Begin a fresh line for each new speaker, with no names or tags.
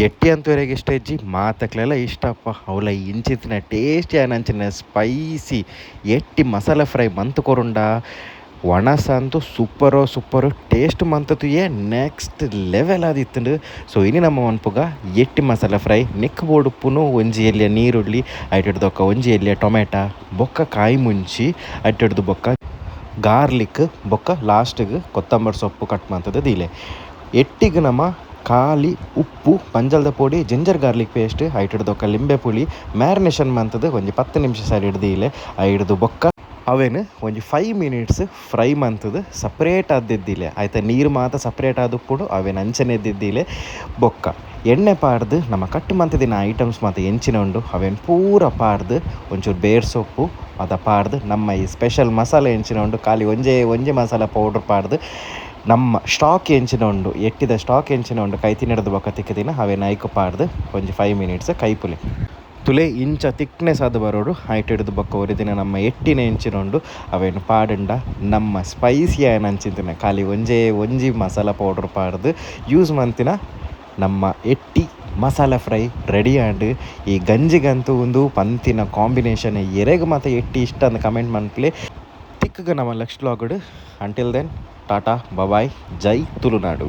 ಎಟ್ಟಿ ಅಂತವರೆಗೆ ಇಷ್ಟ ಇಜ್ಜಿ ಮಾತಕ್ಲೆಲ್ಲ ಇಷ್ಟಪ್ಪ ಅವಳ ಇಂಚಿತ್ತಿನ ಟೇಸ್ಟಿ ಆನಂಚಿನ ಸ್ಪೈಸಿ ಎಟ್ಟಿ ಮಸಾಲೆ ಫ್ರೈ ಮಂತ್ ಕೊರುಂಡ ಒಣಸ ಅಂತೂ ಸೂಪರು ಟೇಸ್ಟ್ ಮಂತತು ನೆಕ್ಸ್ಟ್ ಲೆವೆಲ್ ಆದಿತ್ತು. ಸೊ ಇನಿ ನಮ್ಮ ಮನ್ಪುಗ ಎಟ್ಟಿ ಮಸಾಲೆ ಫ್ರೈ ನೆಕ್ ಬೋಡುಪ್ಪುನು ಒಂಜಿ ಎಲ್ಲಿಯ ನೀರುಳ್ಳಿ ಐಟಿಡ್ದೊಕ್ಕ ಒಂಜಿ ಎಲ್ಲಿಯ ಟೊಮೆಟೊ ಬೊಕ್ಕ ಕಾಯಿ ಮುಂಚಿ ಐಟಿಡ್ದು ಬೊಕ್ಕ ಗಾರ್ಲಿಕ್ ಬೊಕ್ಕ ಲಾಸ್ಟಿಗೆ ಕೊತ್ತಂಬರಿ ಸೊಪ್ಪು ಕಟ್ ಮಾಡ್ತದೆ ದೀಲೆ ಎಟ್ಟಿಗೆ ನಮ್ಮ ಖಾಲಿ ಉಪ್ಪು ಪಂಜಲ್ದ ಪೊಡಿ ಜಿಂಜರ್ ಗಾರ್ಲಿಕ್ ಪೇಸ್ಟ್ ಐಟಿಡ್ದೊಕ್ಕ ಲಿಂಬೆ ಪುಳಿ ಮ್ಯಾರಿನೇಷನ್ ಮಂತದ್ದು ಒಂಜಿ 10 ನಿಮಿಷ ಸರಿ ಹಿಡ್ದೀಲೆ ಹಿಡ್ದು ಬೊಕ್ಕ ಅವೇನು ಒಂಜಿ 5 ಮಿನಿಟ್ಸ್ ಫ್ರೈ ಮಂತದ್ದು ಸಪ್ರೇಟ್ ಆದಿದ್ದಿಲೆ ಆಯ್ತಾ ನೀರು ಮಾತ ಸಪ್ರೇಟ್ ಆದುಪ್ಪುಡು ಅವೇನು ಅಂಚನೆ ಎದ್ದಿದ್ದಿಲೆ ಬೊಕ್ಕ ಎಣ್ಣೆ ಪಾಡ್ದು ನಮ್ಮ ಕಟ್ ಮಂತದಿನ ಐಟಮ್ಸ್ ಮಾತ ಎಂಚಿನ ಉಂಡು ಅವೇನು ಪೂರ ಪಾಡ್ದು ಒಂಚೂರು ಬೇರ್ ಸೊಪ್ಪು ಅದ ಪಾಡ್ದು ನಮ್ಮ ಈ ಸ್ಪೆಷಲ್ ಮಸಾಲೆ ಎಂಚಿನ ಉಂಡು ಖಾಲಿ ಒಂಜೇ ಮಸಾಲ ಪೌಡ್ರ್ ಪಾಡ್ದು ನಮ್ಮ ಸ್ಟಾಕ್ ಎಂಚಿನ ಉಂಡು ಎಟ್ಟಿದ ಸ್ಟಾಕ್ ಎಂಚಿನ ಉಂಡು ಕೈ ತಿನ್ನಡ್ದು ಬೊಕ್ಕ ತಿಕ್ಕದಿನ ಅವೇನು ಐಕು ಪಾಡ್ದು ಒಂಜಿ 5 ಮಿನಿಟ್ಸ್ ಕೈಪುಲೆ ತುಲೆ ಇಂಚ ತಿಕ್ನೆಸ್ ಅದು ಬರೋಡು ಹೈಟ್ ಹಿಡಿದು ಬೊಕ್ಕ ಒರಿದಿನ ನಮ್ಮ ಎಟ್ಟಿನ ಎಂಚಿನೊಂಡು ಅವೇನು ಪಾಡುಂಡ ನಮ್ಮ ಸ್ಪೈಸಿ ಆಯನ ಅಂಚಿಂತಿನ ಖಾಲಿ ಒಂಜಿ ಮಸಾಲ ಪೌಡ್ರ್ ಪಾಡ್ದು ಯೂಸ್ ಮಂತಿನ ನಮ್ಮ ಎಟ್ಟಿ ಮಸಾಲ ಫ್ರೈ ರೆಡಿ ಆಂಡ್ ಈ ಗಂಜಿಗಂತೂ ಒಂದು ಪಂತಿನ ಕಾಂಬಿನೇಷನ್ ಎರೆಗೆ ಮತ್ತು ಎಟ್ಟಿ ಇಷ್ಟ ಅಂತ ಕಮೆಂಟ್ ಮನ್ಪ್ಲೆ ತಿಕ್ಕಗ ನಮ್ಮ next vlog until then tata bye ಜೈ ತುಳುನಾಡು.